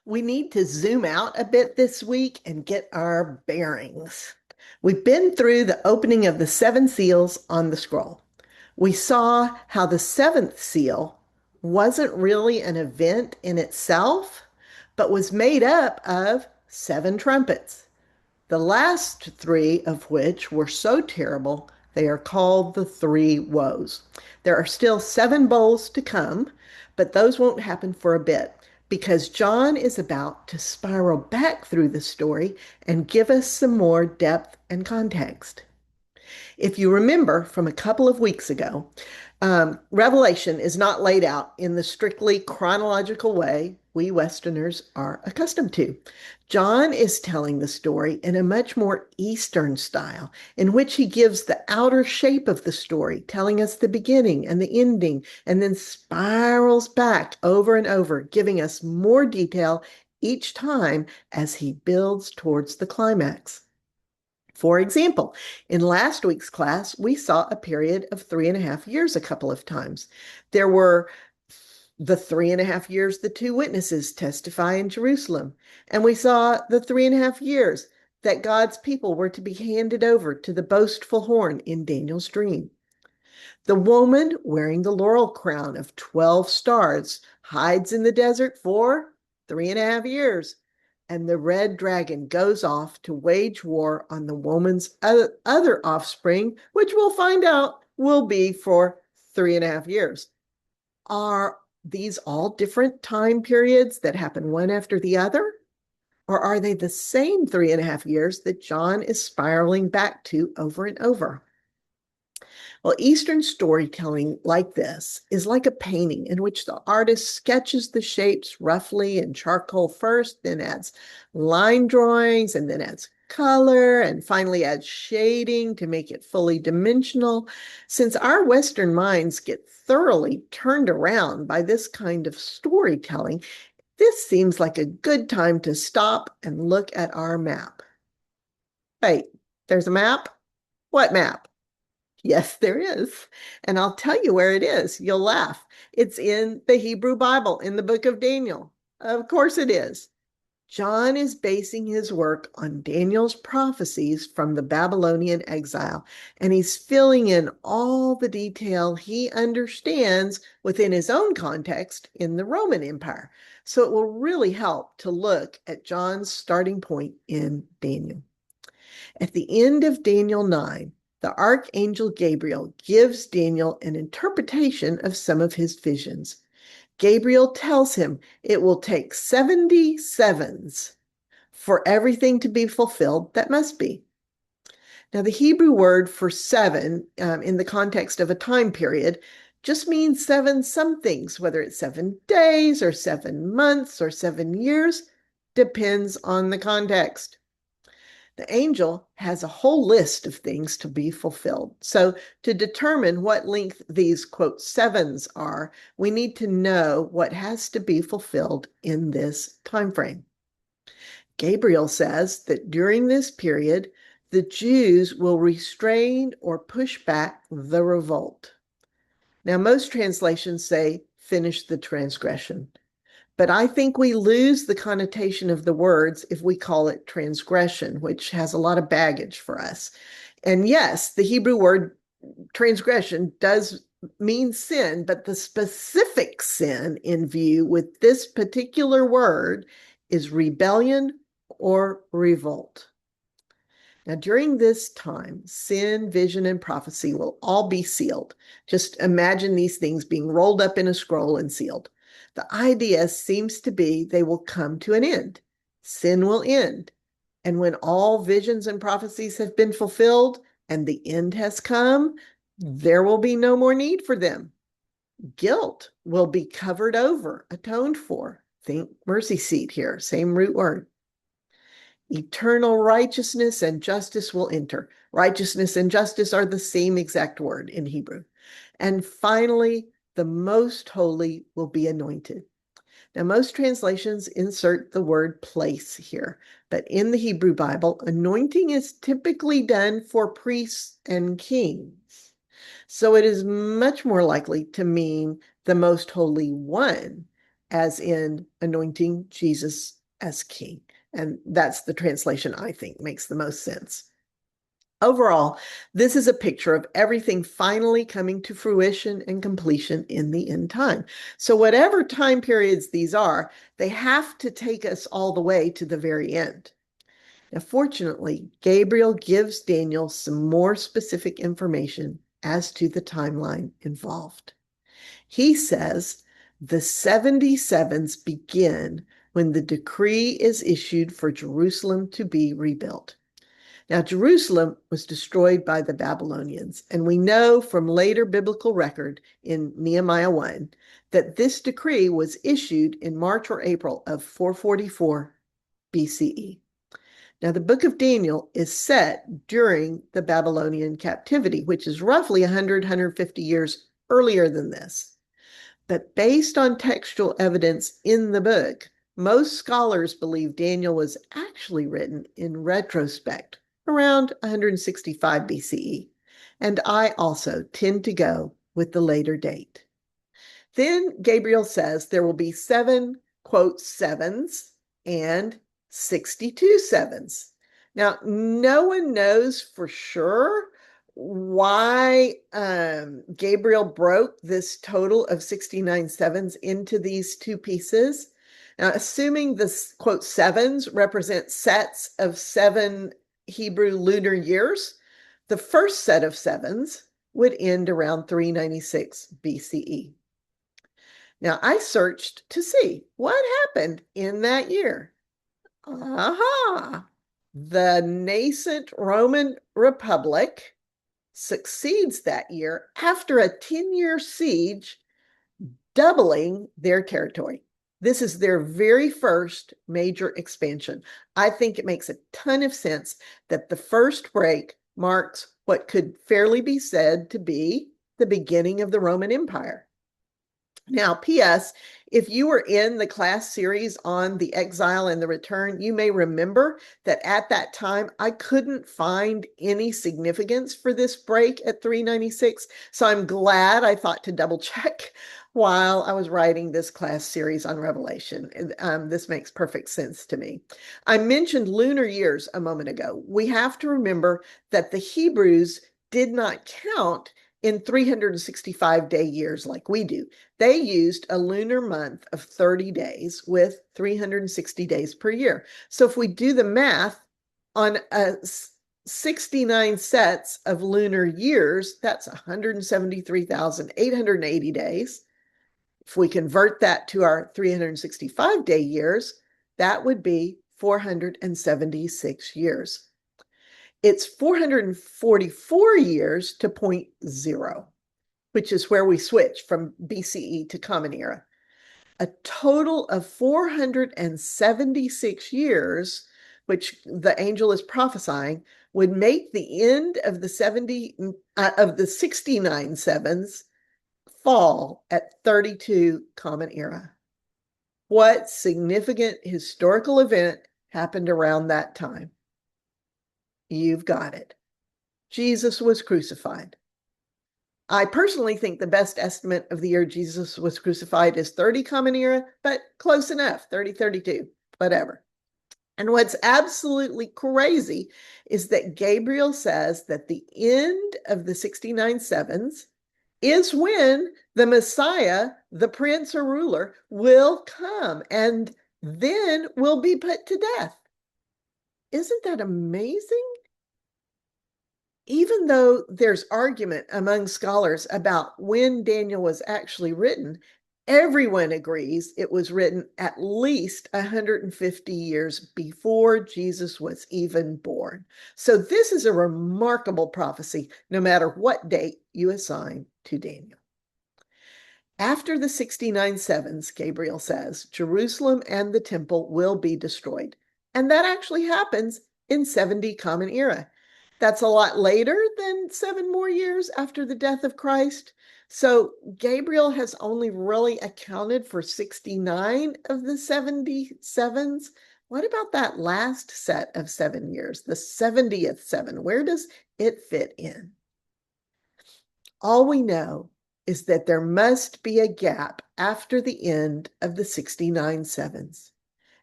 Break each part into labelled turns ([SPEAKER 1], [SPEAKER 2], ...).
[SPEAKER 1] We need to zoom out a bit this week and get our bearings. We've been through the opening of the seven seals on the scroll. We saw how the seventh seal wasn't really an event in itself, but was made up of seven trumpets, the last three of which were so terrible they are called the three woes. There are still seven bowls to come, but those won't happen for a bit because John is about to spiral back through the story and give us some more depth and context. If you remember from a couple of weeks ago, Revelation is not laid out in the strictly chronological way we Westerners are accustomed to. John is telling the story in a much more Eastern style, in which he gives the outer shape of the story, telling us the beginning and the ending, and then spirals back over and over, giving us more detail each time as he builds towards the climax. For example, in last week's class, we saw a period of 3.5 years a couple of times. There were the 3.5 years the two witnesses testify in Jerusalem, and we saw the 3.5 years that God's people were to be handed over to the boastful horn in Daniel's dream. The woman wearing the laurel crown of 12 stars hides in the desert for 3.5 years. And the red dragon goes off to wage war on the woman's other offspring, which we'll find out will be for 3.5 years. Are these all different time periods that happen one after the other? Or are they the same 3.5 years that John is spiraling back to over and over? Well, Eastern storytelling like this is like a painting in which the artist sketches the shapes roughly in charcoal first, then adds line drawings, and then adds color, and finally adds shading to make it fully dimensional. Since our Western minds get thoroughly turned around by this kind of storytelling, this seems like a good time to stop and look at our map. Wait, there's a map? What map? Yes, there is. And I'll tell you where it is. You'll laugh. It's in the Hebrew Bible, in the book of Daniel. Of course it is. John is basing his work on Daniel's prophecies from the Babylonian exile, and he's filling in all the detail he understands within his own context in the Roman Empire. So it will really help to look at John's starting point in Daniel. At the end of Daniel 9, the archangel Gabriel gives Daniel an interpretation of some of his visions. Gabriel tells him it will take 70 sevens for everything to be fulfilled that must be. Now, the Hebrew word for seven in the context of a time period just means seven somethings, whether it's 7 days or 7 months or 7 years, depends on the context. The angel has a whole list of things to be fulfilled. So to determine what length these, quote, sevens are, we need to know what has to be fulfilled in this time frame. Gabriel says that during this period, the Jews will restrain or push back the revolt. Now, most translations say finish the transgression. But I think we lose the connotation of the words if we call it transgression, which has a lot of baggage for us. And yes, the Hebrew word transgression does mean sin, but the specific sin in view with this particular word is rebellion or revolt. Now, during this time, sin, vision, and prophecy will all be sealed. Just imagine these things being rolled up in a scroll and sealed. The idea seems to be they will come to an end. Sin will end. And when all visions and prophecies have been fulfilled and the end has come, there will be no more need for them. Guilt will be covered over, atoned for. Think mercy seat here, same root word. Eternal righteousness and justice will enter. Righteousness and justice are the same exact word in Hebrew. And finally, the most holy will be anointed. Now, most translations insert the word place here, but in the Hebrew Bible, anointing is typically done for priests and kings. So it is much more likely to mean the most holy one as in anointing Jesus as king. And that's the translation I think makes the most sense. Overall, this is a picture of everything finally coming to fruition and completion in the end time. So, whatever time periods these are, they have to take us all the way to the very end. Now, fortunately, Gabriel gives Daniel some more specific information as to the timeline involved. He says the 77s begin when the decree is issued for Jerusalem to be rebuilt. Now, Jerusalem was destroyed by the Babylonians, and we know from later biblical record in Nehemiah 1 that this decree was issued in March or April of 444 BCE. Now, the book of Daniel is set during the Babylonian captivity, which is roughly 150 years earlier than this. But based on textual evidence in the book, most scholars believe Daniel was actually written in retrospect, around 165 BCE. And I also tend to go with the later date. Then Gabriel says there will be 7, quote, sevens and 62 sevens. Now, no one knows for sure why Gabriel broke this total of 69 sevens into these two pieces. Now, assuming the, quote, sevens represent sets of 7 Hebrew lunar years, the first set of sevens would end around 396 BCE. Now, I searched to see what happened in that year. Aha! The nascent Roman Republic succeeds that year after a 10-year siege, doubling their territory. This is their very first major expansion. I think it makes a ton of sense that the first break marks what could fairly be said to be the beginning of the Roman Empire. Now, P.S., if you were in the class series on the exile and the return, you may remember that at that time, I couldn't find any significance for this break at 396. So I'm glad I thought to double check while I was writing this class series on Revelation. This makes perfect sense to me. I mentioned lunar years a moment ago. We have to remember that the Hebrews did not count in 365-day years like we do. They used a lunar month of 30 days with 360 days per year. So if we do the math on 69 sets of lunar years, that's 173,880 days. If we convert that to our 365-day years, that would be 476 years. It's 444 years to 0, which is where we switch from BCE to Common Era. A total of 476 years, which the angel is prophesying, would make the end of the 69 sevens fall at 32 Common Era. What significant historical event happened around that time? You've got it. Jesus was crucified. I personally think the best estimate of the year Jesus was crucified is 30 Common Era, but close enough, 3032, whatever. And what's absolutely crazy is that Gabriel says that the end of the 69 sevens is when the Messiah, the prince or ruler, will come and then will be put to death. Isn't that amazing? Even though there's argument among scholars about when Daniel was actually written, everyone agrees it was written at least 150 years before Jesus was even born. So this is a remarkable prophecy, no matter what date you assign to Daniel. After the 69 sevens, Gabriel says, Jerusalem and the temple will be destroyed. And that actually happens in 70 Common Era. That's a lot later than 7 more years after the death of Christ. So Gabriel has only really accounted for 69 of the 77s. What about that last set of 7 years, the 70th seven? Where does it fit in? All we know is that there must be a gap after the end of the 69 sevens.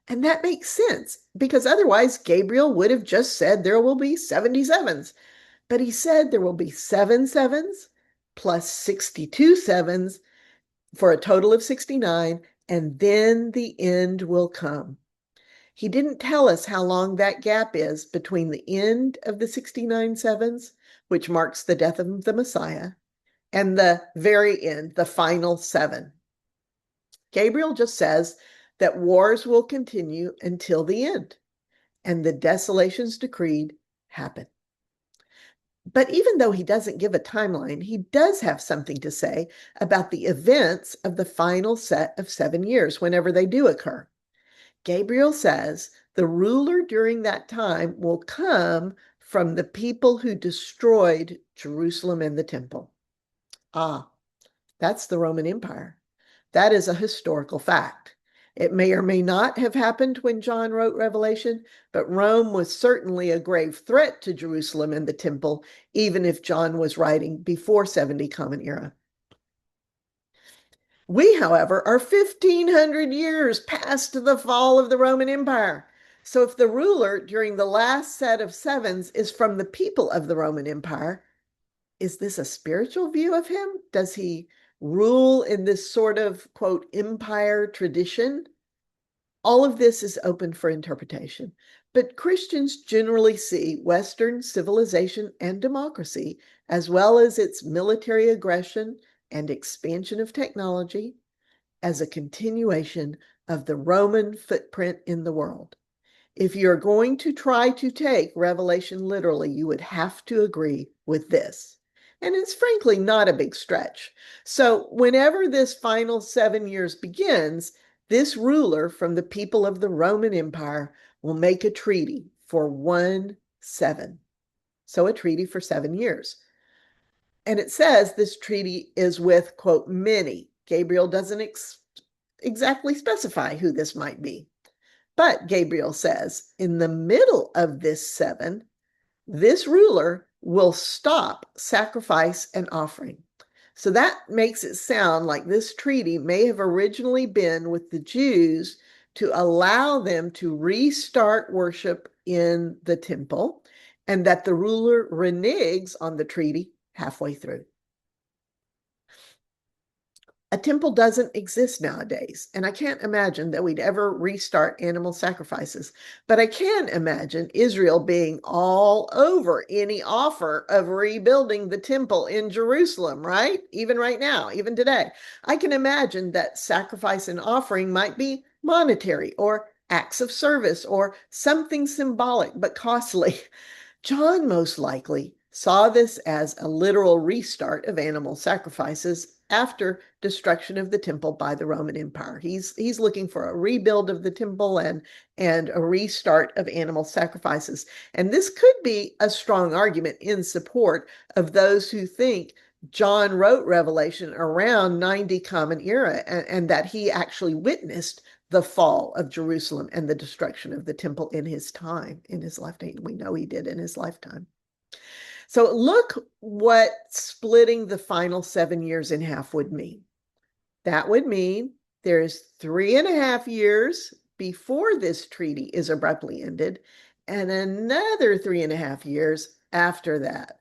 [SPEAKER 1] And that makes sense because otherwise Gabriel would have just said there will be 77s. But he said there will be 7 sevens plus 62 sevens for a total of 69, and then the end will come. He didn't tell us how long that gap is between the end of the 69 sevens, which marks the death of the Messiah, and the very end, the final 7. Gabriel just says that wars will continue until the end, and the desolations decreed happen. But even though he doesn't give a timeline, he does have something to say about the events of the final set of 7 years, whenever they do occur. Gabriel says the ruler during that time will come from the people who destroyed Jerusalem and the temple. Ah, that's the Roman Empire. That is a historical fact. It may or may not have happened when John wrote Revelation, but Rome was certainly a grave threat to Jerusalem and the temple, even if John was writing before 70 Common Era. We, however, are 1,500 years past the fall of the Roman Empire. So if the ruler during the last set of sevens is from the people of the Roman Empire, is this a spiritual view of him? Does he rule in this sort of, quote, empire tradition? All of this is open for interpretation, but Christians generally see Western civilization and democracy, as well as its military aggression and expansion of technology, as a continuation of the Roman footprint in the world. If you're going to try to take Revelation literally, you would have to agree with this. And it's frankly not a big stretch. So whenever this final 7 years begins, this ruler from the people of the Roman Empire will make a treaty for 1/7. So a treaty for 7 years. And it says this treaty is with, quote, many. Gabriel doesn't exactly specify who this might be. But Gabriel says in the middle of this 7, this ruler will stop sacrifice and offering. So that makes it sound like this treaty may have originally been with the Jews to allow them to restart worship in the temple, and that the ruler reneges on the treaty halfway through. A temple doesn't exist nowadays, and I can't imagine that we'd ever restart animal sacrifices. But I can imagine Israel being all over any offer of rebuilding the temple in Jerusalem, right? Even right now, even today. I can imagine that sacrifice and offering might be monetary or acts of service or something symbolic but costly. John most likely saw this as a literal restart of animal sacrifices after destruction of the temple by the Roman Empire. He's looking for a rebuild of the temple and a restart of animal sacrifices. And this could be a strong argument in support of those who think John wrote Revelation around 90 Common Era and that he actually witnessed the fall of Jerusalem and the destruction of the temple in his time, in his lifetime. We know he did in his lifetime. So look what splitting the final 7 years in half would mean. That would mean there's 3.5 years before this treaty is abruptly ended, and another 3.5 years after that.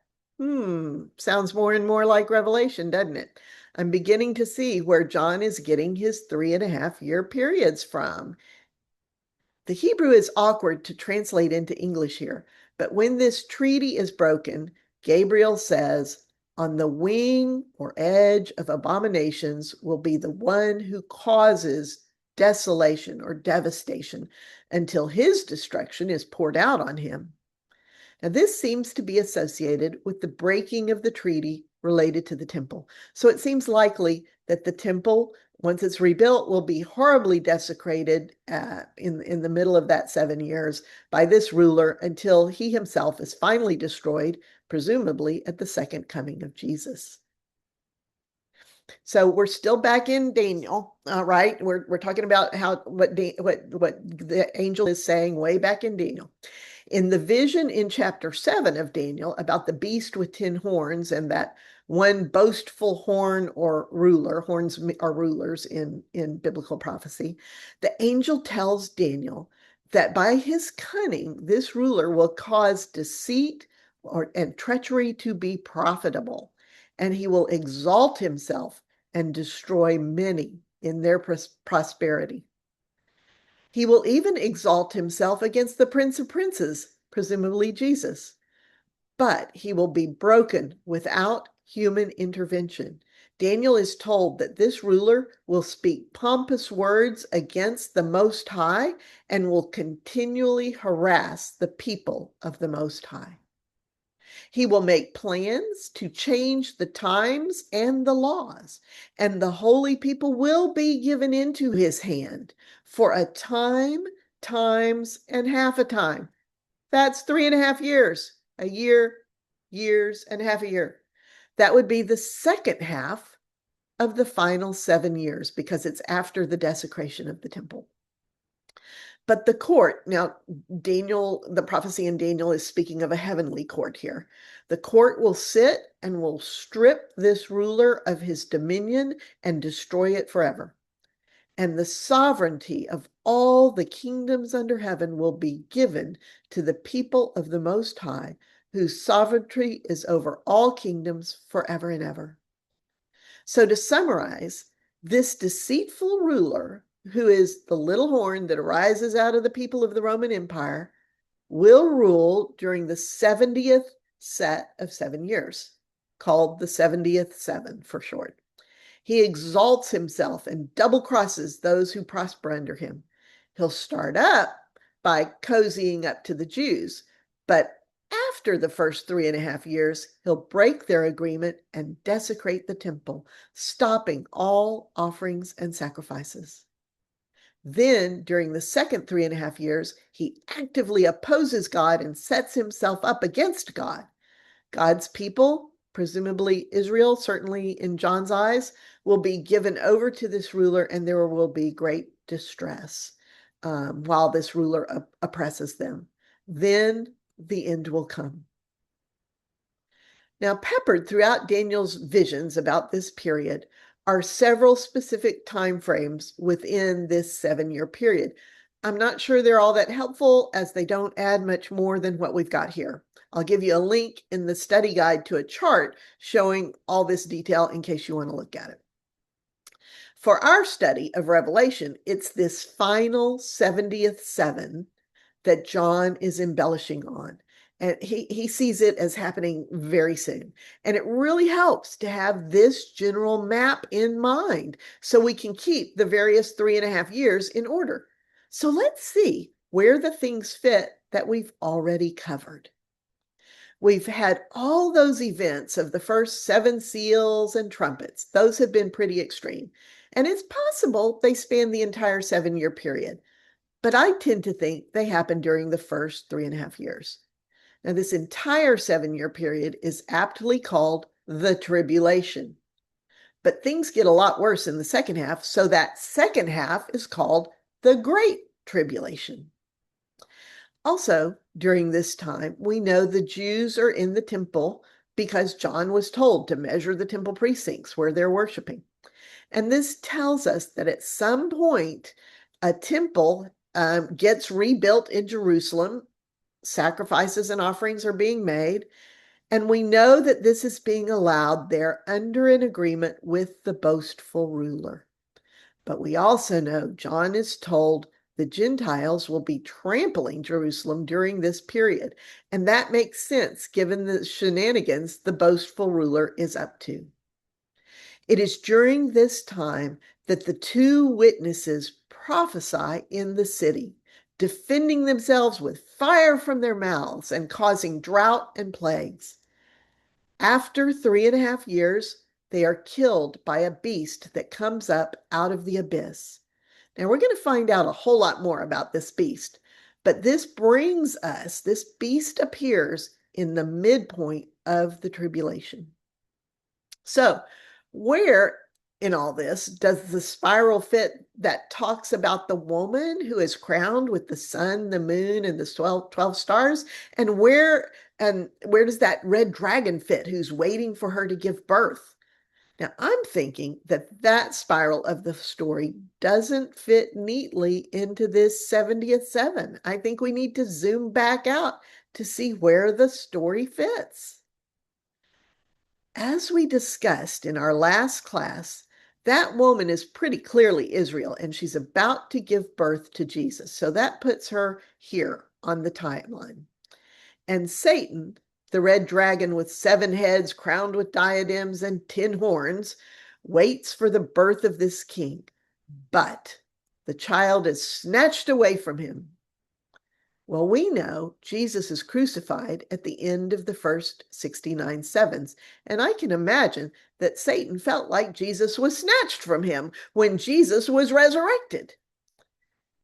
[SPEAKER 1] Sounds more and more like Revelation, doesn't it? I'm beginning to see where John is getting his 3.5 year periods from. The Hebrew is awkward to translate into English here, but when this treaty is broken, Gabriel says, on the wing or edge of abominations will be the one who causes desolation or devastation until his destruction is poured out on him. Now, this seems to be associated with the breaking of the treaty related to the temple. So it seems likely that the temple, once it's rebuilt, will be horribly desecrated in the middle of that 7 years by this ruler until he himself is finally destroyed, presumably at the second coming of Jesus. So we're still back in Daniel, right? We're talking about what the angel is saying way back in Daniel. In the vision in chapter 7 of Daniel about the beast with 10 horns and that one boastful horn or ruler. Horns are rulers in biblical prophecy. The angel tells Daniel that by his cunning, this ruler will cause deceit and treachery to be profitable, and he will exalt himself and destroy many in their prosperity. He will even exalt himself against the Prince of Princes, presumably Jesus, but he will be broken without human intervention. Daniel is told that this ruler will speak pompous words against the Most High and will continually harass the people of the Most High. He will make plans to change the times and the laws, and the holy people will be given into his hand for a time, times, and half a time. That's 3.5 years, a year, years, and half a year. That would be the second half of the final 7 years because it's after the desecration of the temple. But the court, now Daniel, the prophecy in Daniel is speaking of a heavenly court here. The court will sit and will strip this ruler of his dominion and destroy it forever. And the sovereignty of all the kingdoms under heaven will be given to the people of the Most High, whose sovereignty is over all kingdoms forever and ever. So to summarize, this deceitful ruler, who is the little horn that arises out of the people of the Roman Empire, will rule during the 70th set of 7 years, called the 70th seven for short. He exalts himself and double crosses those who prosper under him. He'll start up by cozying up to the Jews, but after the first 3.5 years, he'll break their agreement and desecrate the temple, stopping all offerings and sacrifices. Then, during the second 3.5 years, he actively opposes God and sets himself up against God. God's people, presumably Israel, certainly in John's eyes, will be given over to this ruler, and there will be great distress while this ruler oppresses them. Then the end will come. Now, peppered throughout Daniel's visions about this period are several specific time frames within this 7-year period. I'm not sure they're all that helpful as they don't add much more than what we've got here. I'll give you a link in the study guide to a chart showing all this detail in case you want to look at it. For our study of Revelation, it's this final 70th seven that John is embellishing on. And he sees it as happening very soon. And it really helps to have this general map in mind so we can keep the various 3.5 years in order. So let's see where the things fit that we've already covered. We've had all those events of the first 7 seals and trumpets. Those have been pretty extreme. And it's possible they span the entire 7-year period. But I tend to think they happened during the first 3.5 years. Now, this entire 7-year period is aptly called the tribulation. But things get a lot worse in the second half, so that second half is called the Great Tribulation. Also, during this time, we know the Jews are in the temple because John was told to measure the temple precincts where they're worshiping. And this tells us that at some point, a temple gets rebuilt in Jerusalem. Sacrifices and offerings are being made. And we know that this is being allowed there under an agreement with the boastful ruler. But we also know John is told the Gentiles will be trampling Jerusalem during this period. And that makes sense given the shenanigans the boastful ruler is up to. It is during this time that the 2 witnesses prophesy in the city, defending themselves with fire from their mouths and causing drought and plagues. After 3.5 years, they are killed by a beast that comes up out of the abyss. Now, we're going to find out a whole lot more about this beast, but this beast appears in the midpoint of the tribulation. So, where in all this? Does the spiral fit that talks about the woman who is crowned with the sun, the moon, and the 12 stars? And where does that red dragon fit who's waiting for her to give birth? Now, I'm thinking that that spiral of the story doesn't fit neatly into this 70th seven. I think we need to zoom back out to see where the story fits. As we discussed in our last class, that woman is pretty clearly Israel, and she's about to give birth to Jesus. So that puts her here on the timeline. And Satan, the red dragon with 7 heads crowned with diadems and 10 horns, waits for the birth of this king. But the child is snatched away from him. Well, we know Jesus is crucified at the end of the first 69 sevens, and I can imagine that Satan felt like Jesus was snatched from him when Jesus was resurrected.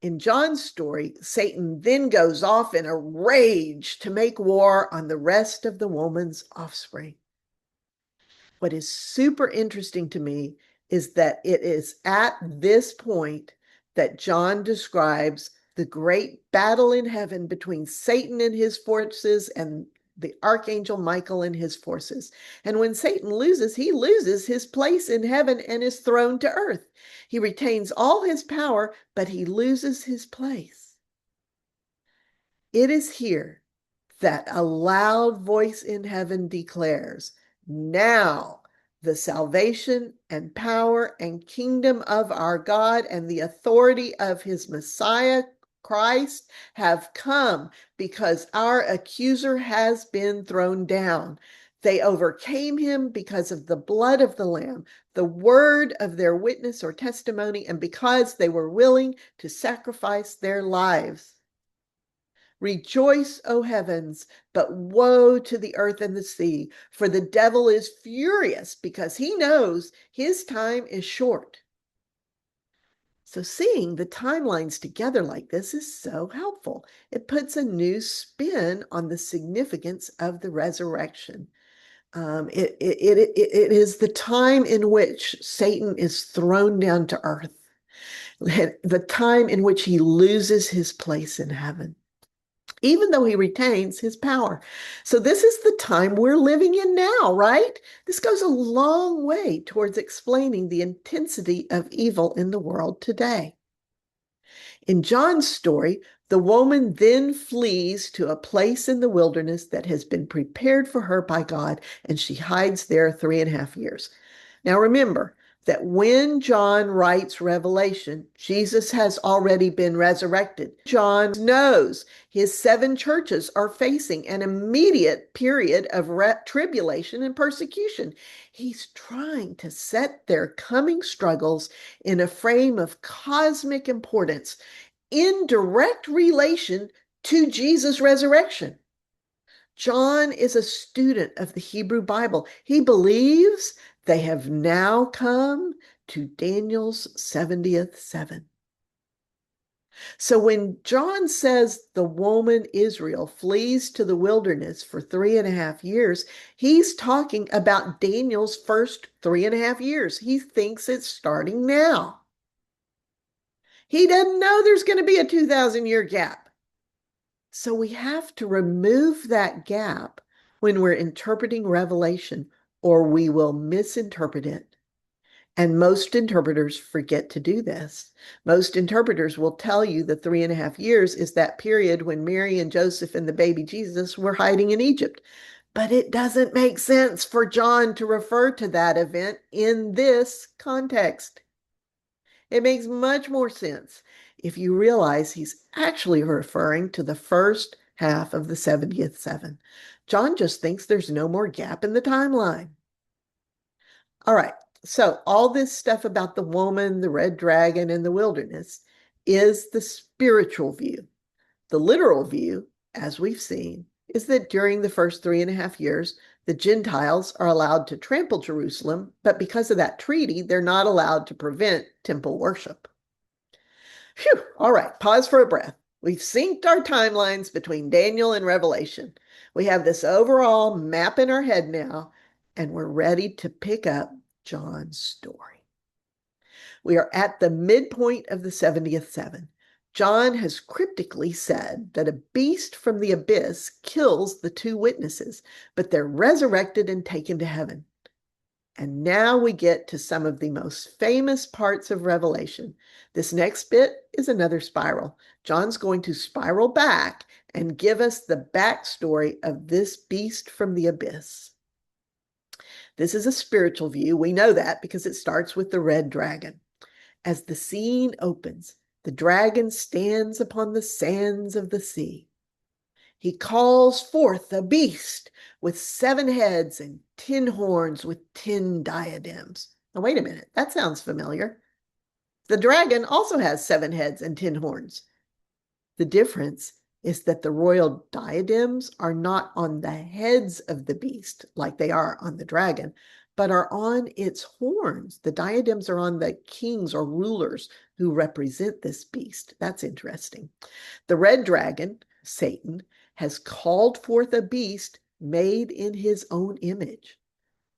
[SPEAKER 1] In John's story, Satan then goes off in a rage to make war on the rest of the woman's offspring. What is super interesting to me is that it is at this point that John describes the great battle in heaven between Satan and his forces and the archangel Michael and his forces. And when Satan loses, he loses his place in heaven and is thrown to earth. He retains all his power, but he loses his place. It is here that a loud voice in heaven declares, "Now the salvation and power and kingdom of our God and the authority of his Messiah Christ have come, because our accuser has been thrown down. They overcame him because of the blood of the Lamb, the word of their witness or testimony, and because they were willing to sacrifice their lives. Rejoice, O heavens, but woe to the earth and the sea, for the devil is furious because he knows his time is short." So seeing the timelines together like this is so helpful. It puts a new spin on the significance of the resurrection. It is the time in which Satan is thrown down to earth, the time in which he loses his place in heaven, even though he retains his power. So this is the time we're living in now, right? This goes a long way towards explaining the intensity of evil in the world today. In John's story, the woman then flees to a place in the wilderness that has been prepared for her by God, and she hides there 3.5 years. Now remember that when John writes Revelation, Jesus has already been resurrected. John knows his 7 churches are facing an immediate period of tribulation and persecution. He's trying to set their coming struggles in a frame of cosmic importance in direct relation to Jesus' resurrection. John is a student of the Hebrew Bible. He believes they have now come to Daniel's 70th seven. So when John says the woman Israel flees to the wilderness for 3.5 years, he's talking about Daniel's first 3.5 years. He thinks it's starting now. He doesn't know there's going to be a 2,000-year gap. So we have to remove that gap when we're interpreting Revelation, or we will misinterpret it. And most interpreters forget to do this. Most interpreters will tell you the 3.5 years is that period when Mary and Joseph and the baby Jesus were hiding in Egypt. But it doesn't make sense for John to refer to that event in this context. It makes much more sense if you realize he's actually referring to the first half of the 70th seven. John just thinks there's no more gap in the timeline. All right, so all this stuff about the woman, the red dragon, and the wilderness is the spiritual view. The literal view, as we've seen, is that during the first 3.5 years, the Gentiles are allowed to trample Jerusalem, but because of that treaty, they're not allowed to prevent temple worship. Phew, all right, pause for a breath. We've synced our timelines between Daniel and Revelation. We have this overall map in our head now, and we're ready to pick up John's story. We are at the midpoint of the 70th seven. John has cryptically said that a beast from the abyss kills the two witnesses, but they're resurrected and taken to heaven. And now we get to some of the most famous parts of Revelation. This next bit is another spiral. John's going to spiral back and give us the backstory of this beast from the abyss. This is a spiritual view. We know that because it starts with the red dragon. As the scene opens, the dragon stands upon the sands of the sea. He calls forth a beast with 7 heads and 10 horns with 10 diadems. Now, wait a minute. That sounds familiar. The dragon also has 7 heads and 10 horns. The difference is that the royal diadems are not on the heads of the beast like they are on the dragon, but are on its horns. The diadems are on the kings or rulers who represent this beast. That's interesting. The red dragon, Satan, has called forth a beast made in his own image.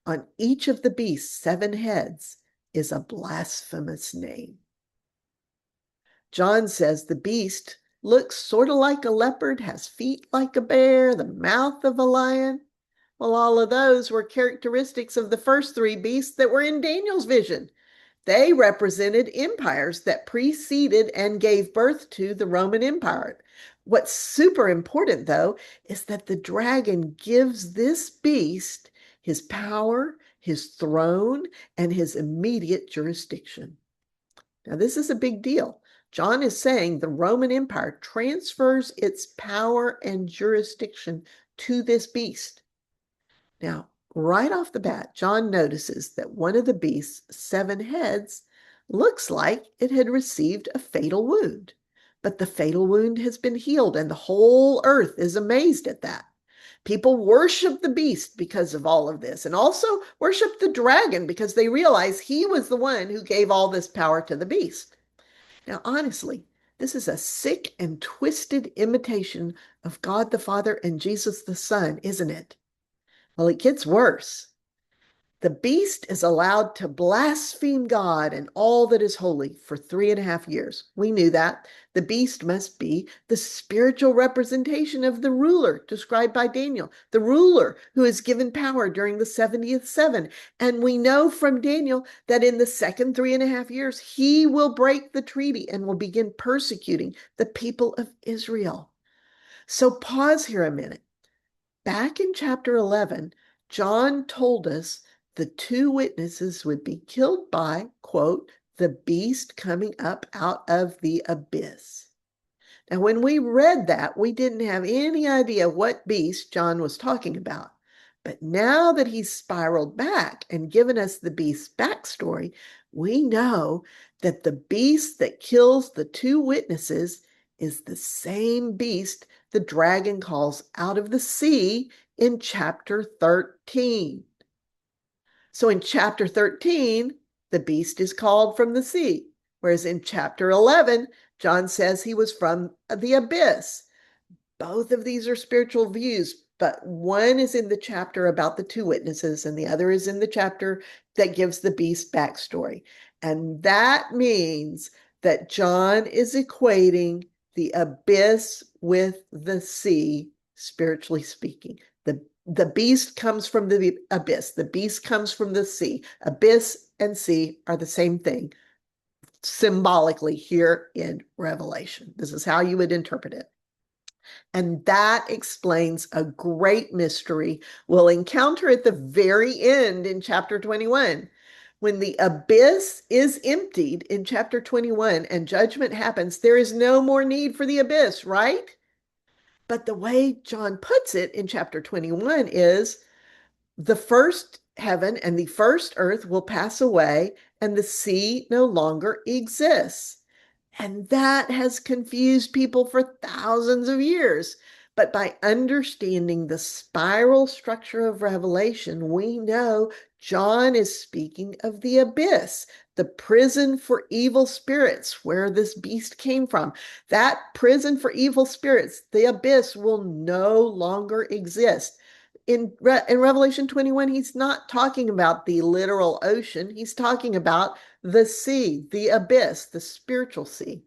[SPEAKER 1] On each of the beast's 7 heads is a blasphemous name. John says the beast looks sort of like a leopard, has feet like a bear, the mouth of a lion. Well, all of those were characteristics of the first 3 beasts that were in Daniel's vision. They represented empires that preceded and gave birth to the Roman Empire. What's super important, though, is that the dragon gives this beast his power, his throne, and his immediate jurisdiction. Now, this is a big deal. John is saying the Roman Empire transfers its power and jurisdiction to this beast. Now, right off the bat, John notices that one of the beast's 7 heads looks like it had received a fatal wound. But the fatal wound has been healed, and the whole earth is amazed at that. People worship the beast because of all of this, and also worship the dragon because they realize he was the one who gave all this power to the beast. Now, honestly, this is a sick and twisted imitation of God the Father and Jesus the Son, isn't it? Well, it gets worse. The beast is allowed to blaspheme God and all that is holy for 3.5 years. We knew that. The beast must be the spiritual representation of the ruler described by Daniel, the ruler who is given power during the 70th seven. And we know from Daniel that in the second 3.5 years, he will break the treaty and will begin persecuting the people of Israel. So pause here a minute. Back in chapter 11, John told us the 2 witnesses would be killed by, quote, the beast coming up out of the abyss. Now, when we read that, we didn't have any idea what beast John was talking about. But now that he's spiraled back and given us the beast's backstory, we know that the beast that kills the 2 witnesses is the same beast the dragon calls out of the sea in chapter 13. So in chapter 13, the beast is called from the sea, whereas in chapter 11, John says he was from the abyss. Both of these are spiritual views, but one is in the chapter about the 2 witnesses, and the other is in the chapter that gives the beast backstory. And that means that John is equating the abyss with the sea, spiritually speaking. The beast comes from the abyss. The beast comes from the sea. Abyss and sea are the same thing symbolically here in Revelation. This is how you would interpret it. And that explains a great mystery we'll encounter at the very end in chapter 21. When the abyss is emptied in chapter 21 and judgment happens, there is no more need for the abyss, right? But the way John puts it in chapter 21 is the first heaven and the first earth will pass away, and the sea no longer exists. And that has confused people for thousands of years. But by understanding the spiral structure of Revelation, we know John is speaking of the abyss, the prison for evil spirits, where this beast came from. That prison for evil spirits, the abyss, will no longer exist. in Revelation 21, he's not talking about the literal ocean. He's talking about the sea, the abyss, the spiritual sea.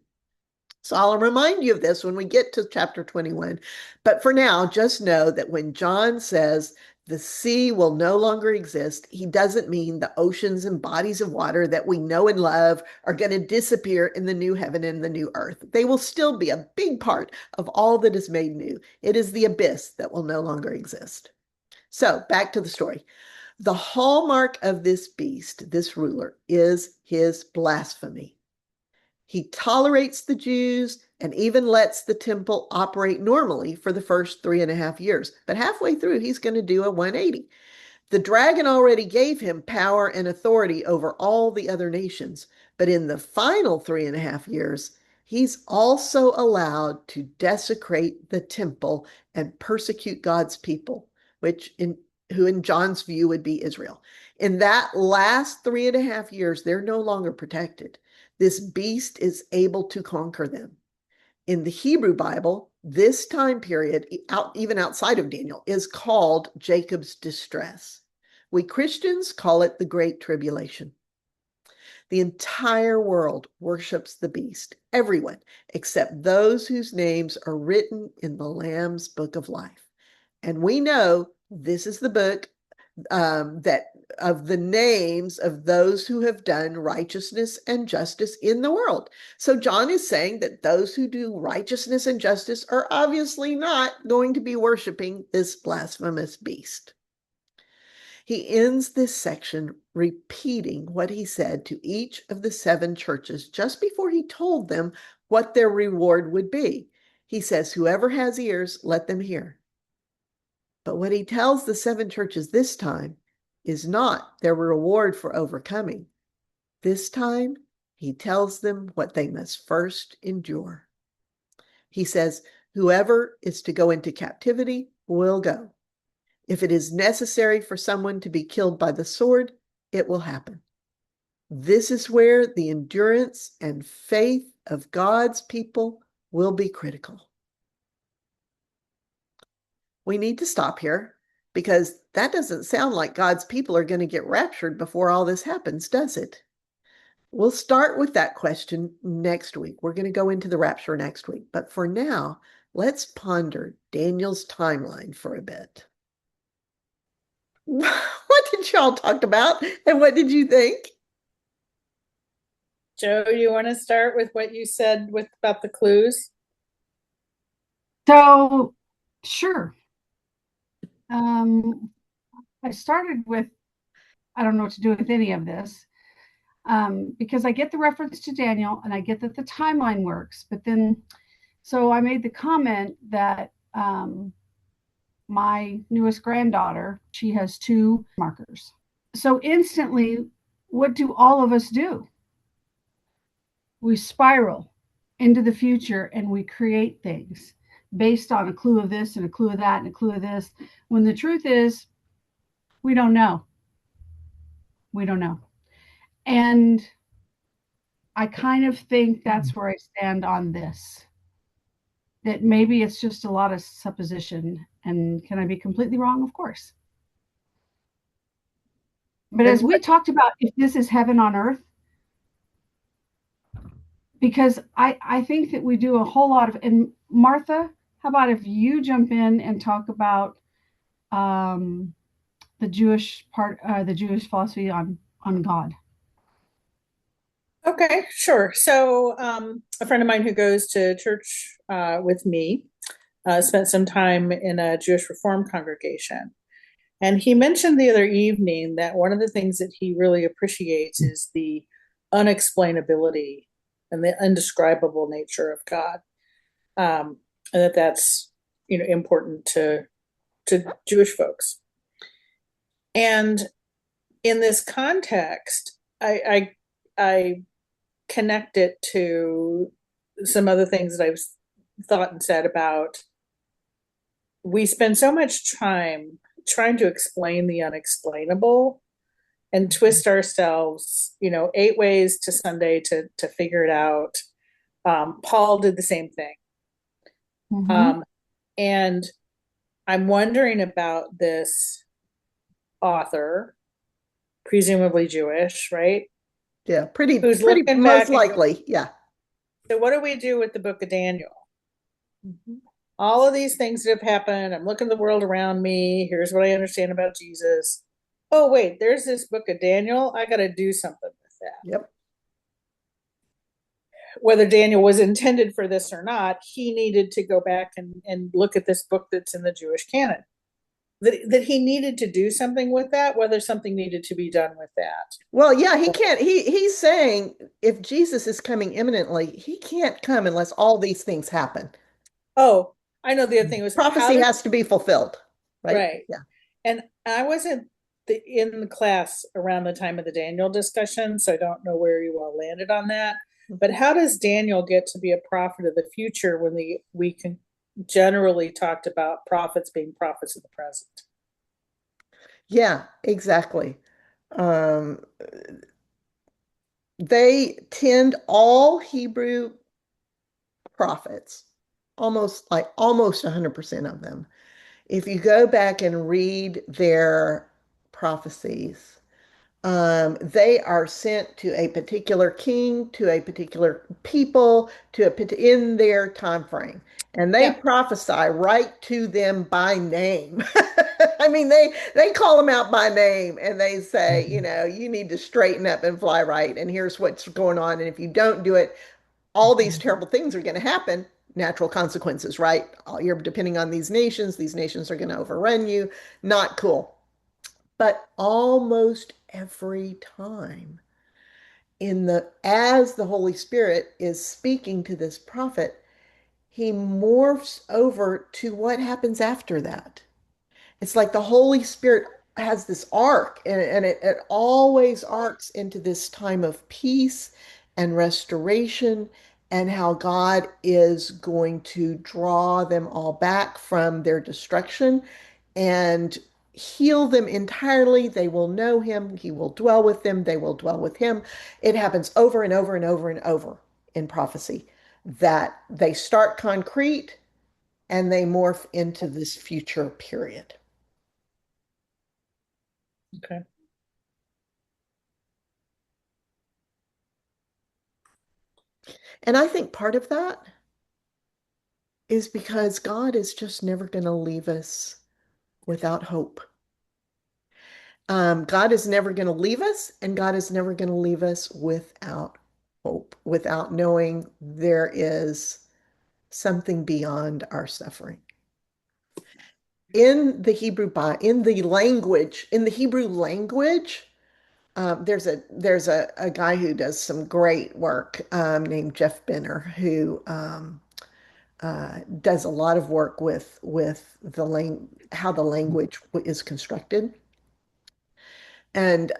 [SPEAKER 1] So I'll remind you of this when we get to chapter 21. But for now, just know that when John says the sea will no longer exist, he doesn't mean the oceans and bodies of water that we know and love are going to disappear in the new heaven and the new earth. They will still be a big part of all that is made new. It is the abyss that will no longer exist. So back to the story. The hallmark of this beast, this ruler, is his blasphemy. He tolerates the Jews and even lets the temple operate normally for the first 3.5 years. But halfway through, he's going to do a 180. The dragon already gave him power and authority over all the other nations. But in the final 3.5 years, he's also allowed to desecrate the temple and persecute God's people, who in John's view would be Israel. In that last 3.5 years, they're no longer protected. This beast is able to conquer them. In the Hebrew Bible, this time period, even outside of Daniel, is called Jacob's distress. We Christians call it the Great Tribulation. The entire world worships the beast, everyone except those whose names are written in the Lamb's book of life. And we know this is the book that of the names of those who have done righteousness and justice in the world. So John is saying that those who do righteousness and justice are obviously not going to be worshiping this blasphemous beast. He ends this section repeating what he said to each of the 7 churches just before he told them what their reward would be. He says, "Whoever has ears, let them hear." But what he tells the 7 churches this time is not their reward for overcoming. This time, he tells them what they must first endure. He says, whoever is to go into captivity will go. If it is necessary for someone to be killed by the sword, it will happen. This is where the endurance and faith of God's people will be critical. We need to stop here because that doesn't sound like God's people are going to get raptured before all this happens, does it? We'll start with that question next week. We're going to go into the rapture next week. But for now, let's ponder Daniel's timeline for a bit. What did y'all talk about and what did you think?
[SPEAKER 2] Joe, you want to start with what you said about the clues?
[SPEAKER 3] So, sure. I started with, I don't know what to do with any of this, because I get the reference to Daniel and I get that the timeline works. But then, so I made the comment that my newest granddaughter, she has 2 markers. So instantly, what do all of us do? We spiral into the future and we create things based on a clue of this and a clue of that and a clue of this, when the truth is, we don't know. We don't know. And I kind of think that's where I stand on this. That maybe it's just a lot of supposition. And can I be completely wrong? Of course. But as we talked about, if this is heaven on earth, because I think that we do a whole lot of, and Martha, how about if you jump in and talk about the Jewish part, the Jewish philosophy on God?
[SPEAKER 2] Okay, sure. So a friend of mine who goes to church with me spent some time in a Jewish Reform congregation. And he mentioned the other evening that one of the things that he really appreciates is the unexplainability and the indescribable nature of God. And that's important to Jewish folks. And in this context, I connect it to some other things that I've thought and said about, we spend so much time trying to explain the unexplainable and twist ourselves, 8 ways to Sunday to figure it out. Paul did the same thing.
[SPEAKER 3] Mm-hmm.
[SPEAKER 2] And I'm wondering about this author, presumably Jewish, right?
[SPEAKER 1] Yeah,
[SPEAKER 2] Who's
[SPEAKER 1] pretty
[SPEAKER 2] looking
[SPEAKER 1] most
[SPEAKER 2] back and going,
[SPEAKER 1] likely. Yeah.
[SPEAKER 2] so what do we do with the book of Daniel?
[SPEAKER 1] Mhm.
[SPEAKER 2] All of these things that have happened. I'm looking at the world around me. Here's what I understand about Jesus. Oh, wait, there's this book of Daniel. I got to do something with that.
[SPEAKER 1] Yep.
[SPEAKER 2] Whether Daniel was intended for this or not, he needed to go back and look at this book that's in the Jewish canon. That he needed to do something with that, whether something needed to be done with that.
[SPEAKER 1] Well, yeah, he can't. He's saying if Jesus is coming imminently, he can't come unless all these things happen.
[SPEAKER 2] Oh, I know the other thing was how
[SPEAKER 1] Prophecy
[SPEAKER 2] does
[SPEAKER 1] has to be fulfilled, right?
[SPEAKER 2] right.
[SPEAKER 1] Yeah.
[SPEAKER 2] And I wasn't in the class around the time of the Daniel discussion, so I don't know where you all landed on that. But
[SPEAKER 1] Mhm.
[SPEAKER 2] how does Daniel get to be a prophet of the future when we can generally talked about prophets being prophets of the present?
[SPEAKER 1] Yeah, exactly. Um, they tend all Hebrew prophets, almost 100% of them. If you go back and read their prophecies, they are sent to a particular king, to a particular people, in their time frame, and they
[SPEAKER 2] Yeah.
[SPEAKER 1] prophesy right to them by name. I mean, they call them out by name, and they say, you know, you need to straighten up and fly right, and here's what's going on, and if you don't do it, all these terrible things are going to happen. Natural consequences, right? You're depending on these nations are going to overrun you. Not cool. But almost every time in the as the Holy Spirit is speaking to this prophet, he morphs over to what happens after that. It's like the Holy Spirit has this arc, and it always arcs into this time of peace and restoration, and how God is going to draw them all back from their destruction and heal them entirely. They will know him. He will dwell with them. They will dwell with him. It happens over and over and over and over in prophecy that they start concrete and they morph into this future period.
[SPEAKER 2] Okay.
[SPEAKER 1] And I think part of that is because God is just never going to leave us without hope. God is never going to leave us, and God is never going to leave us without hope, without knowing there is something beyond our suffering. In the Hebrew language, there's a guy who does some great work named Jeff Benner who does a lot of work with how the language is constructed, and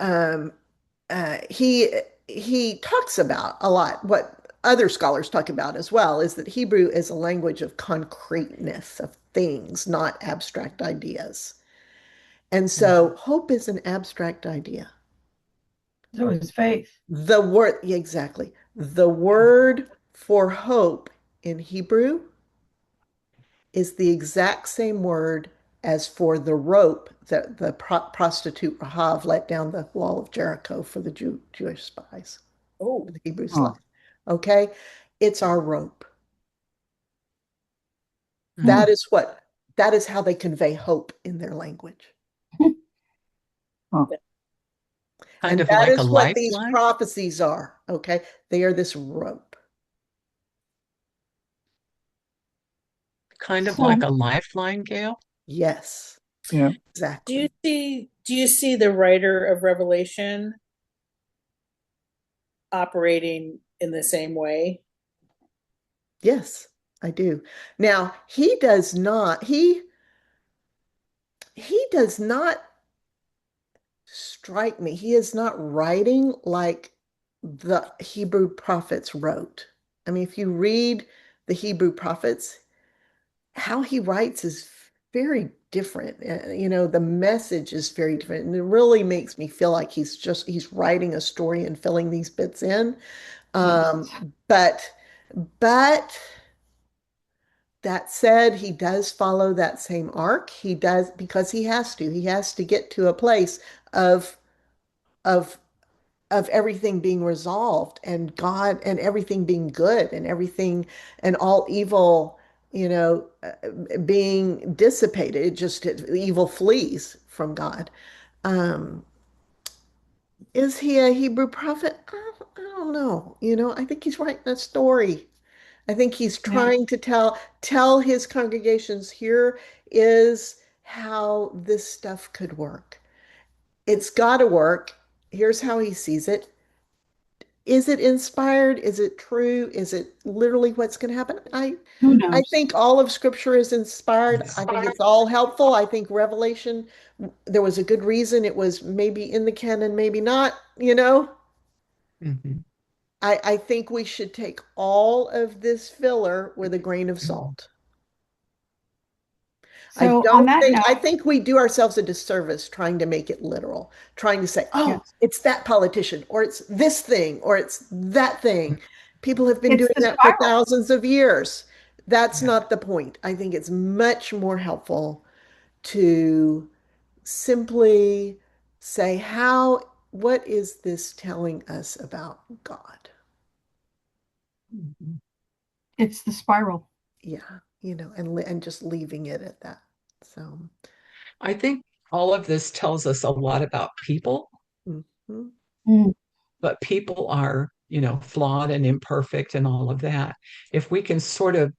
[SPEAKER 1] he talks about a lot what other scholars talk about as well is that Hebrew is a language of concreteness of things, not abstract ideas. And so hope is an abstract idea.
[SPEAKER 3] So is faith.
[SPEAKER 1] The word, yeah, exactly. The word for hope in Hebrew is the exact same word as for the rope that the prostitute Rahav let down the wall of Jericho for the Jewish spies,
[SPEAKER 2] Oh,
[SPEAKER 1] for the Hebrew
[SPEAKER 3] Oh.
[SPEAKER 1] slave. Okay? It's our rope.
[SPEAKER 3] Hmm.
[SPEAKER 1] That is what, that is how they convey hope in their language.
[SPEAKER 3] Oh.
[SPEAKER 4] Kind
[SPEAKER 1] And
[SPEAKER 4] of
[SPEAKER 1] that
[SPEAKER 4] like a
[SPEAKER 1] is what these
[SPEAKER 4] lifeline,
[SPEAKER 1] prophecies are. Okay? They are this rope.
[SPEAKER 4] kind of
[SPEAKER 3] So
[SPEAKER 4] like a lifeline, Gail.
[SPEAKER 1] Yes,
[SPEAKER 3] yeah.
[SPEAKER 1] exactly.
[SPEAKER 2] do you see the writer of Revelation operating in the same way?
[SPEAKER 1] Yes, I do. Now, he does not strike me. He is not writing like the Hebrew prophets wrote. I mean, if you read the Hebrew prophets, how he writes is very different. You know, the message is very different. And it really makes me feel like he's writing a story and filling these bits in.
[SPEAKER 3] Yes.
[SPEAKER 1] Um, but but That said, he does follow that same arc. He does because he has to. He has to get to a place of of of everything being resolved and God and everything being good and everything and all evil, being dissipated. It just evil flees from God. Um, is he a Hebrew prophet? I don't know. I think he's writing a story. I think he's
[SPEAKER 3] Yeah.
[SPEAKER 1] trying to tell his congregations here is how this stuff could work. It's got to work. Here's how he sees it. Is it inspired? Is it true? Is it literally what's going to happen?
[SPEAKER 3] Who
[SPEAKER 1] I
[SPEAKER 3] knows?
[SPEAKER 1] think all of Scripture is inspired. I think it's all helpful. I think Revelation, there was a good reason it was maybe in the canon, maybe not.
[SPEAKER 5] Mhm.
[SPEAKER 1] I think we should take all of this filler with a grain of salt.
[SPEAKER 3] So on that
[SPEAKER 1] I
[SPEAKER 3] note,
[SPEAKER 1] think we do ourselves a disservice trying to make it literal, trying to say, oh,
[SPEAKER 3] yes,
[SPEAKER 1] it's that politician, or it's this thing, or it's that thing. People have been
[SPEAKER 3] it's
[SPEAKER 1] doing
[SPEAKER 3] the
[SPEAKER 1] that for
[SPEAKER 3] spiral.
[SPEAKER 1] thousands of years. That's
[SPEAKER 5] Yeah.
[SPEAKER 1] not the point. I think it's much more helpful to simply say, what is this telling us about God?
[SPEAKER 5] Mhm.
[SPEAKER 3] It's the spiral.
[SPEAKER 1] Yeah, and just leaving it at that. So,
[SPEAKER 5] I think all of this tells us a lot about people,
[SPEAKER 1] mhm.
[SPEAKER 3] Mm.
[SPEAKER 5] but people are, flawed and imperfect and all of that. If we can sort of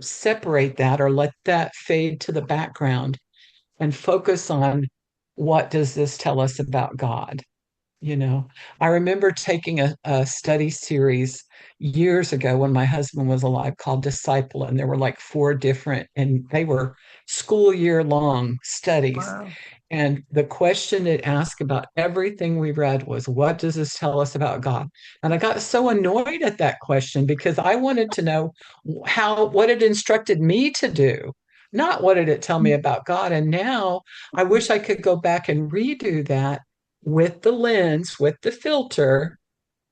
[SPEAKER 5] separate that or let that fade to the background and focus on what does this tell us about God? I remember taking a study series years ago when my husband was alive called Disciple, and there were like four different, and they were school year long studies.
[SPEAKER 1] Wow.
[SPEAKER 5] And the question it asked about everything we read was, what does this tell us about God? And I got so annoyed at that question because I wanted to know what it instructed me to do, not what did it tell me about God. And now I wish I could go back and redo that with the lens, with the filter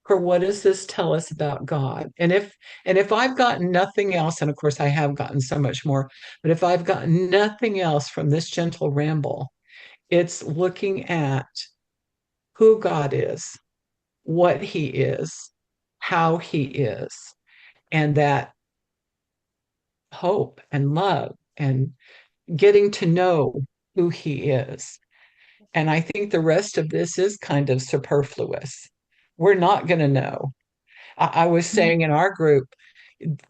[SPEAKER 5] for what does this tell us about God? And if I've gotten nothing else, and of course I have gotten so much more, but if I've gotten nothing else from this gentle ramble, it's looking at who God is, what he is, how he is, and that hope and love and getting to know who he is. And I think the rest of this is kind of superfluous. We're not going to know. I was saying in our group,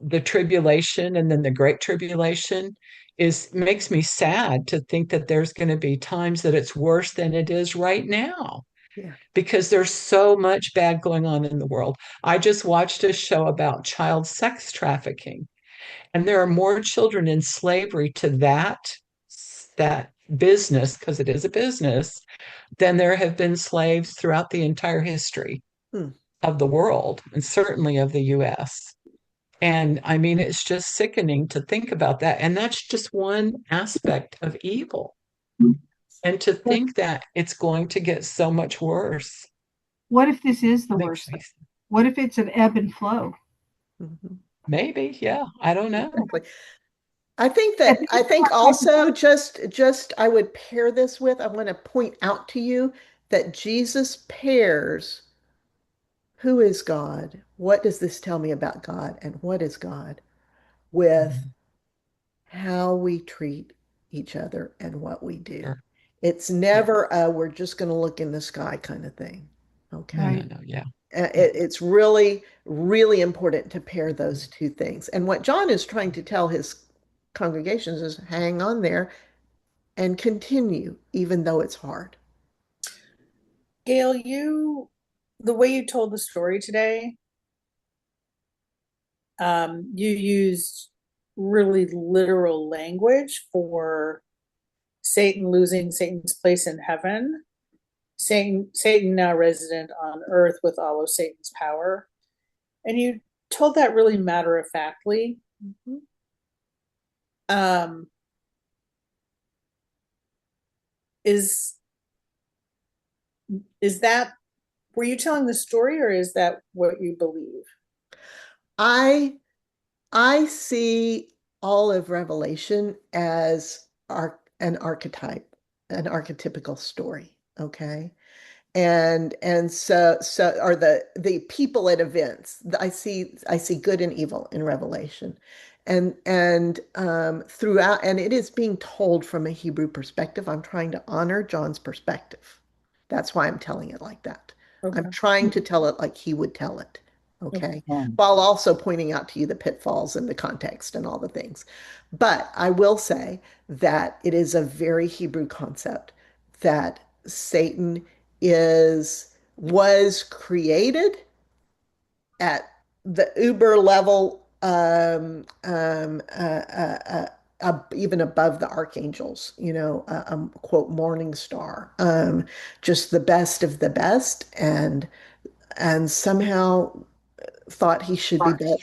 [SPEAKER 5] the tribulation and then the great tribulation is makes me sad to think that there's going to be times that it's worse than it is right now
[SPEAKER 1] Yeah.
[SPEAKER 5] because there's so much bad going on in the world. I just watched a show about child sex trafficking, and there are more children in slavery to that business, because it is a business, than there have been slaves throughout the entire history
[SPEAKER 1] Hmm.
[SPEAKER 5] of the world and certainly of the US. And I mean, it's just sickening to think about that. And that's just one aspect of evil. And to think that it's going to get so much worse
[SPEAKER 3] What if this is the
[SPEAKER 5] makes
[SPEAKER 3] worst
[SPEAKER 5] me
[SPEAKER 3] thing? What if it's an ebb and flow?
[SPEAKER 1] Mhm.
[SPEAKER 5] maybe, yeah, I don't know.
[SPEAKER 1] Exactly. I think
[SPEAKER 3] At
[SPEAKER 1] that
[SPEAKER 3] the
[SPEAKER 1] I
[SPEAKER 3] end of
[SPEAKER 1] think
[SPEAKER 3] our conversation,
[SPEAKER 1] also just I would pair this with, I want to point out to you that Jesus pairs who is God, what does this tell me about God, and what is God, with
[SPEAKER 5] Mhm.
[SPEAKER 1] how we treat each other and what we do.
[SPEAKER 5] Sure.
[SPEAKER 1] It's
[SPEAKER 5] Yeah.
[SPEAKER 1] never a we're just going to look in the sky kind of thing.
[SPEAKER 5] No,
[SPEAKER 1] Okay.
[SPEAKER 5] no, no. Yeah. Yeah.
[SPEAKER 1] It's really, really important to pair those two things. And what John is trying to tell his congregations is hang on there and continue, even though it's hard.
[SPEAKER 2] Gail, the way you told the story today, you used really literal language for Satan losing Satan's place in heaven, Satan now resident on earth with all of Satan's power. And you told that really matter of factly.
[SPEAKER 1] Mhm.
[SPEAKER 2] Um, is is that were you telling the story or is that what you believe?
[SPEAKER 1] I I see. all of Revelation as an archetype, an archetypical story. Okay. And so are the people at events. I see good and evil in Revelation. And throughout, and it is being told from a Hebrew perspective. I'm trying to honor John's perspective. That's why I'm telling it like that. I'm
[SPEAKER 2] Okay.
[SPEAKER 1] trying to tell it like he would tell it.
[SPEAKER 2] Okay.
[SPEAKER 1] Okay. While also pointing out to you the pitfalls and the context and all the things. But I will say that it is a very Hebrew concept that Satan was created at the uber level, even above the archangels, quote, morning star, just the best of the best, and somehow thought he should be better.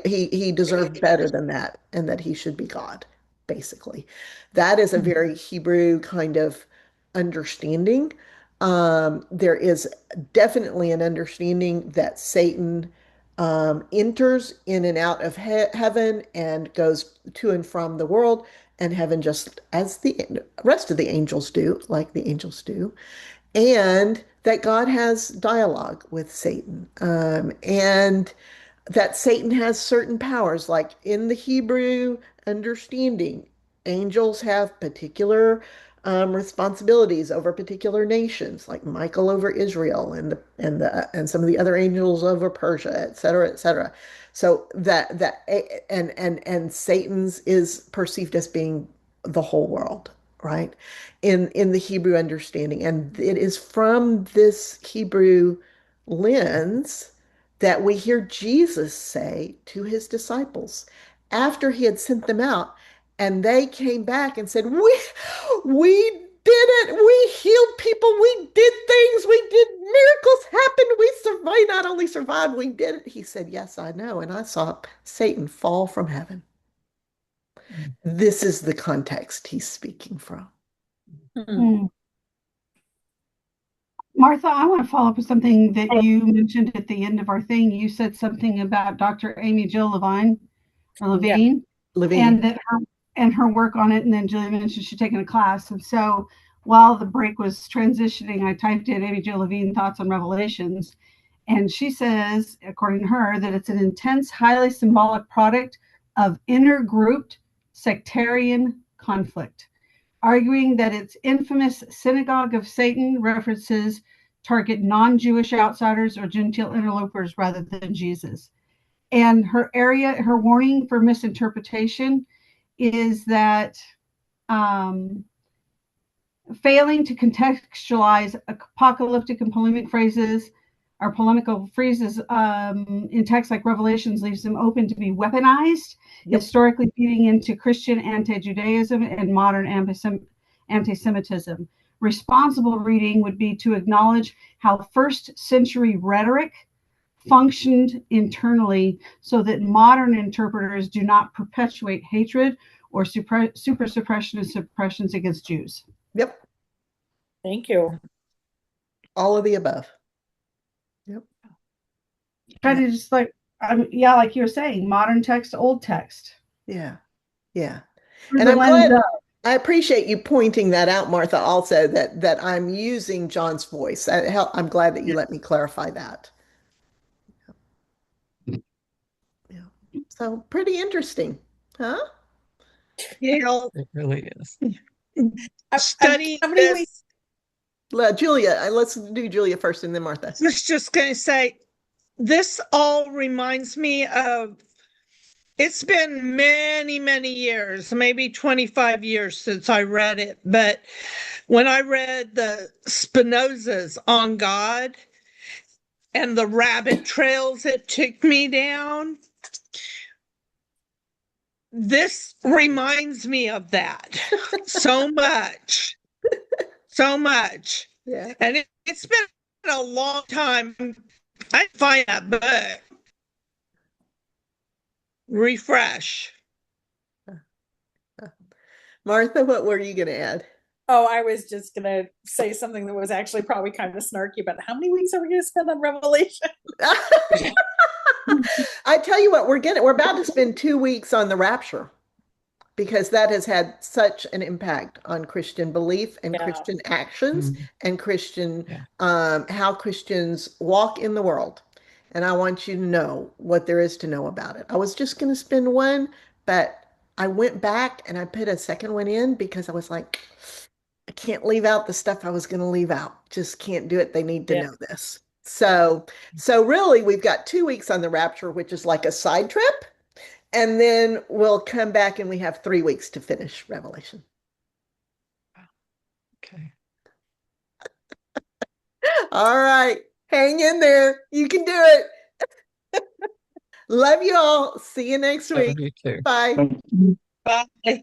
[SPEAKER 1] He deserved better than that, and that he should be God, basically. That is a very Hebrew kind of understanding. There is definitely an understanding that Satan enters in and out of heaven and goes to and from the world and heaven, just as the rest of the angels do, like the angels do, and that God has dialogue with Satan, and that Satan has certain powers, like in the Hebrew understanding, angels have particular responsibilities over particular nations, like Michael over Israel, and some of the other angels over Persia, et cetera, et cetera. So and Satan's is perceived as being the whole world, right? In the Hebrew understanding. And it is from this Hebrew lens that we hear Jesus say to his disciples after he had sent them out, and they came back and said, we did it. We healed people. We did things. We did miracles happen. We survived. Not only survived, we did it. He said, yes, I know. And I saw Satan fall from heaven. This is the context he's speaking from.
[SPEAKER 3] Mm. Martha, I want to follow up with something that you mentioned at the end of our thing. You said something about Dr. Amy Jill Levine or Levine,
[SPEAKER 1] Levine.
[SPEAKER 3] and that her work on it. And then Julie mentioned she'd taken a class. And so while the break was transitioning, I typed in Amy Jill Levine thoughts on Revelations. And she says, according to her, that it's an intense, highly symbolic product of intergrouped sectarian conflict, arguing that its infamous synagogue of Satan references target non-Jewish outsiders or Gentile interlopers rather than Jesus. And her warning for misinterpretation is that failing to contextualize apocalyptic and polemic phrases or polemical phrases in texts like Revelations leaves them open to be weaponized, historically feeding into Christian anti-Judaism and modern anti-Semitism. Responsible reading would be to acknowledge how first century rhetoric functioned internally so that modern interpreters do not perpetuate hatred or super suppression and suppressions against Jews.
[SPEAKER 1] Yep.
[SPEAKER 2] Thank you.
[SPEAKER 1] All of the above. Yep.
[SPEAKER 3] Kind of just like, like you were saying, modern text, old text.
[SPEAKER 1] Yeah. Yeah.
[SPEAKER 3] Through
[SPEAKER 1] And
[SPEAKER 3] the
[SPEAKER 1] I'm
[SPEAKER 3] lens
[SPEAKER 1] glad,
[SPEAKER 3] of.
[SPEAKER 1] I appreciate you pointing that out, Martha, also that I'm using John's voice. I'm glad that you let me clarify that. Yeah. So pretty interesting, huh?
[SPEAKER 6] Gayle,
[SPEAKER 5] It really is.
[SPEAKER 6] studying
[SPEAKER 2] how many weeks?
[SPEAKER 1] Julia, let's do Julia first and then Martha.
[SPEAKER 6] I was just going to say, this all reminds me of, it's been many, many years, maybe 25 years since I read it. But when I read the Spinoza's on God and the rabbit trails it took me down, this reminds me of that so much. So much.
[SPEAKER 1] Yeah.
[SPEAKER 6] And it's been a long time. I find that book. Refresh.
[SPEAKER 1] Martha, what were you going to add?
[SPEAKER 2] Oh, I was just going to say something that was actually probably kind of snarky about how many weeks are we going to spend on Revelation?
[SPEAKER 1] I tell you what, we're about to spend 2 weeks on the rapture. because that has had such an impact on Christian belief and
[SPEAKER 2] Yeah.
[SPEAKER 1] Christian actions
[SPEAKER 5] Mm,
[SPEAKER 1] and Christian
[SPEAKER 5] yeah.
[SPEAKER 1] how Christians walk in the world. And I want you to know what there is to know about it. I was just going to spend one, but I went back and I put a second one in because I was like, I can't leave out the stuff I was going to leave out. Just can't do it. They need to
[SPEAKER 2] Yeah.
[SPEAKER 1] know this. So really, we've got 2 weeks on the rapture, which is like a side trip. And then we'll come back and we have 3 weeks to finish Revelation.
[SPEAKER 5] Okay.
[SPEAKER 1] All right. Hang in there. You can do it. Love you all. See you next
[SPEAKER 5] Love
[SPEAKER 1] week.
[SPEAKER 5] you too.
[SPEAKER 1] Bye.
[SPEAKER 6] Bye.